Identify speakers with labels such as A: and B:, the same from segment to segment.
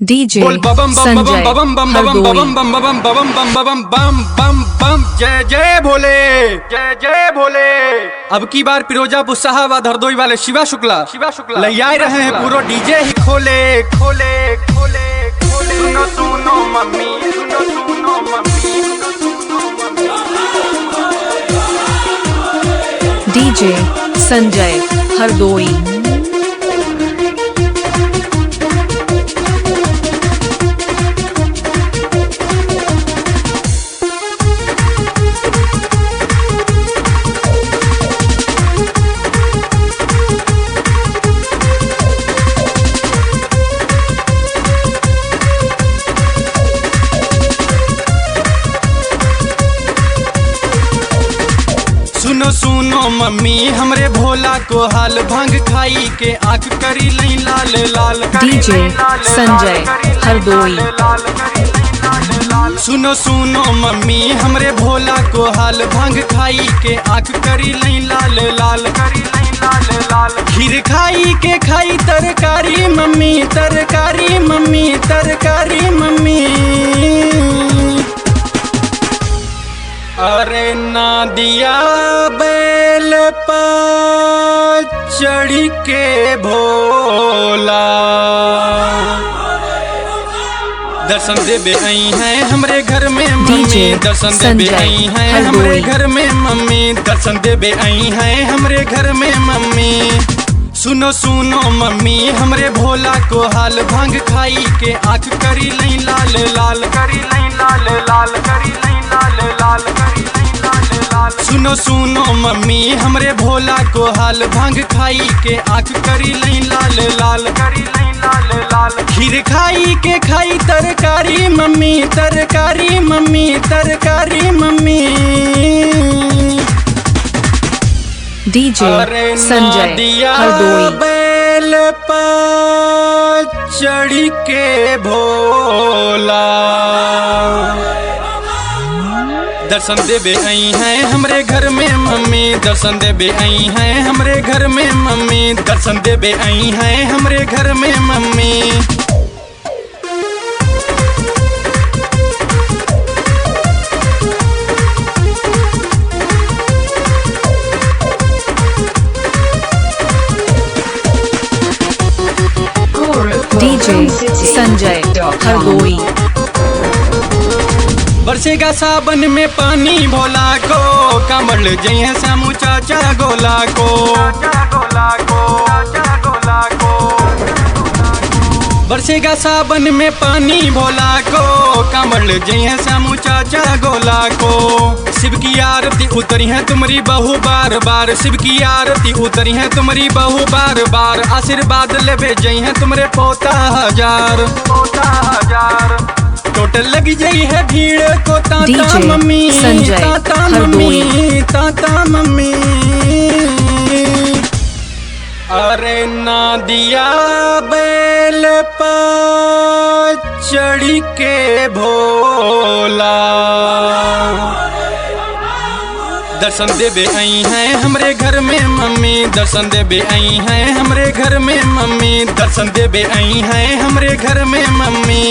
A: DJ
B: बोल बम बम बम
A: संजय
B: बम बम बम बम बम बम बम बम बम बम बम बम बम जय जय भोले, जय जय भोले। अब की बार फिरोजापुर साहब हरदोई वाले शिवा शुक्ला ले आए रहे हैं पूरा डीजे ही खोले खोले खोले खोले। सुनो सुनो मम्मी, सुनो सुनो मम्मी,
A: डीजे संजय हरदोई।
B: सुनो सुनो मम्मी हमरे भोला को हाल भांग खाई के आँख करी लई लाल लाल।
A: डीजे संजय हरदोई।
B: सुनो सुनो मम्मी हमरे भोला को हाल भांग खाई के आँख करी लई लाल लाल करी लई लाल लाल। खीर खाई के खाई तरकारी मम्मी, तरकारी मम्मी, तरकारी मम्मी। अरे ना दिया बैल पर चढ़ी के भोला, दर्शन देवे आई हैं हमरे घर में मम्मी, दर्शन देवे आई हैं हमरे घर में मम्मी, दर्शन देवे आई हैं हमरे घर में मम्मी। सुनो सुनो मम्मी हमरे भोला को हाल भांग खाई के आँख करी लई लाल लाल करी लई लाल लाल करी लई लाल लाल करी लई लाल लाल। सुनो सुनो मम्मी हमरे भोला को हाल भांग खाई के आँख करी लई लाल लाल करी लई लाल लाल। खीर खाई के खाई तरकारी मम्मी, तरकारी मम्मी, तरकारी मम्मी।
A: डीजे संजय हरदोई।
B: बैल पर चढ़ी के भोला, दर्शन देवे आई हैं हमरे घर में मम्मी, दर्शन देवे आई हैं हमरे घर में मम्मी, दर्शन देवे आई हैं हमरे घर में मम्मी।
A: डीजे संजय हरदोई।
B: बरसेगा सावन में पानी भोला को, कमल जय सामू चाचा गोला को, बरसेगा सावन में पानी भोला को, कमल जय सामू चाचा गोला को। शिव की आरती उतरी है तुम्हारी बहु बार बार, शिव की आरती उतरी है तुम्हारी बहु बार बार। आशीर्वाद लेवे जई है तुम्हारे पोता हजार, पोता हजार। टोटल लगी जाई है भीड़ को ताता मम्मी, ताता मम्मी, ताता मम्मी। अरे ना दिया बैल पर चढ़ी के भोला, दर्शन देवे आई हैं हमरे घर में मम्मी, दर्शन देवे आई हैं हमरे घर में मम्मी, दर्शन देवे आई हैं हमरे घर में मम्मी।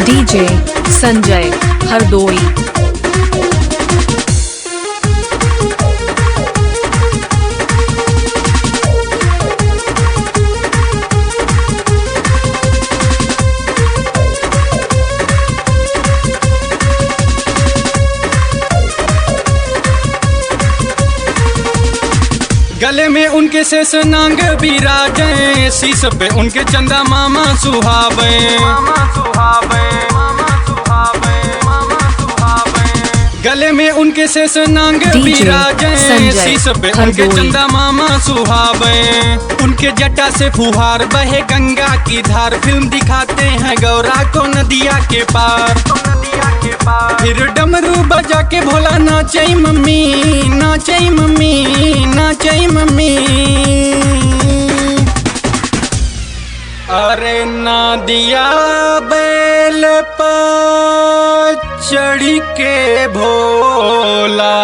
A: डीजे संजय हरदोई।
B: गले में उनके शेष नांग बिराजे, शीश पे उनके चंदा मामा सुहावे, मामा सुहावे, मामा सुहावे, मामा सुहावे। गले में उनके शेष नांग बिराजे, शीश पे उनके चंदा मामा सुहावे। उनके जटा से फुहार बहे गंगा की धार, फिल्म दिखाते हैं गौरा को नदिया के पार, नदिया के पार। फिर डमरू बजा के भोला नाचे मम्मी, नाचे मम्मी, नाचे मम्मी। अरे ना दिया बैल पर चढ़ी के भोला,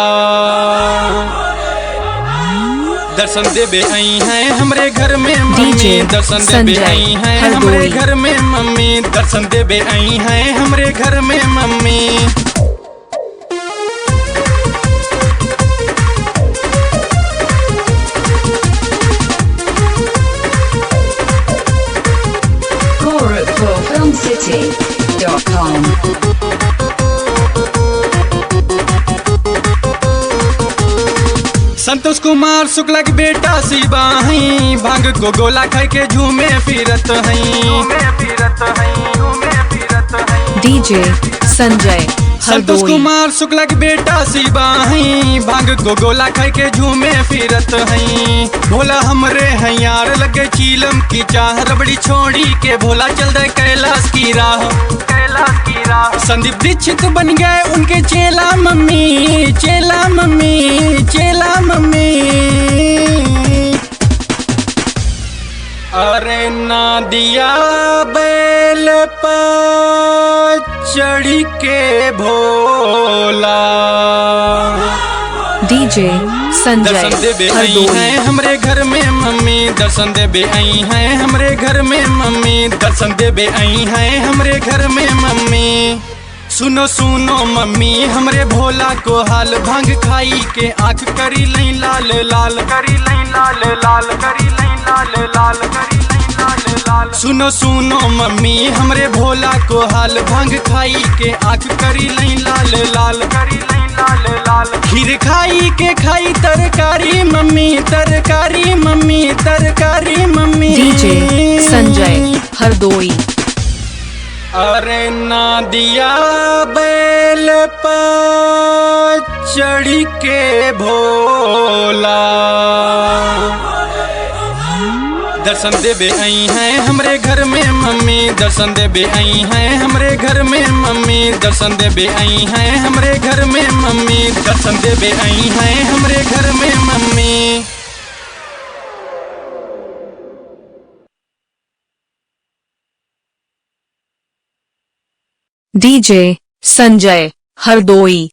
B: दर्शन देवे आई हैं हमरे घर में
A: DJ
B: मम्मी दर्शन देवे
A: संजय
B: आई हैं
A: हरदोई।
B: हमरे घर में मम्मी दर्शन देवे आई हैं हमरे घर में मम्मी।
C: GorakhpurFilmCity.com
B: संतोष कुमार शुक्ला की बेटा शिवा हई भांग को गोला खाई के झूमे फिरत हई।
A: DJ संजय
B: संतोष
A: हरदोई
B: कुमार शुक्ला की बेटा शिवा हई भांग को गोला खाई के झूमे फिरत हई। भोला हमरे हैं यार लगे चीलम की चाह रबड़ी छोड़ी के भोला चल दे कैलाश की राह। संदीप दीक्षित बन गए उनके चेला मम्मी चेला मम्मी चेला मम्मी। अरे ना दिया बैल पर चढ़ी के भोला
A: DJ संजय
B: दर्शन देवे आई
A: हरदोई
B: हैं हमरे घर में मम्मी दर्शन देवे आई हैं हमरे घर में मम्मी दर्शन देवे आई हैं हमरे घर में मम्मी। सुनो सुनो मम्मी हमरे भोला को हाल भांग खाई के आँख करी लई लाल लाल करी लई लाल लाल करी लई लाल लाल करी लई लाल लाल। सुनो सुनो मम्मी हमरे भोला को हाल भांग खाई के आँख करी लई लाल लाल करी लई लाल लाल। खीर खाई के खाई तरकारी मम्मी तरकारी मम्मी तरकारी मम्मी।
A: DJ संजय हरदोई
B: अरे ना दिया बैल पर चढ़ी के भोला दर्शन देवे आई हैं हमरे घर में मम्मी दर्शन देवे आई हैं हमरे घर में मम्मी दर्शन देवे आई हैं हमरे घर में मम्मी दर्शन देवे आई हैं हमरे घर में मम्मी।
A: DJ संजय हरदोई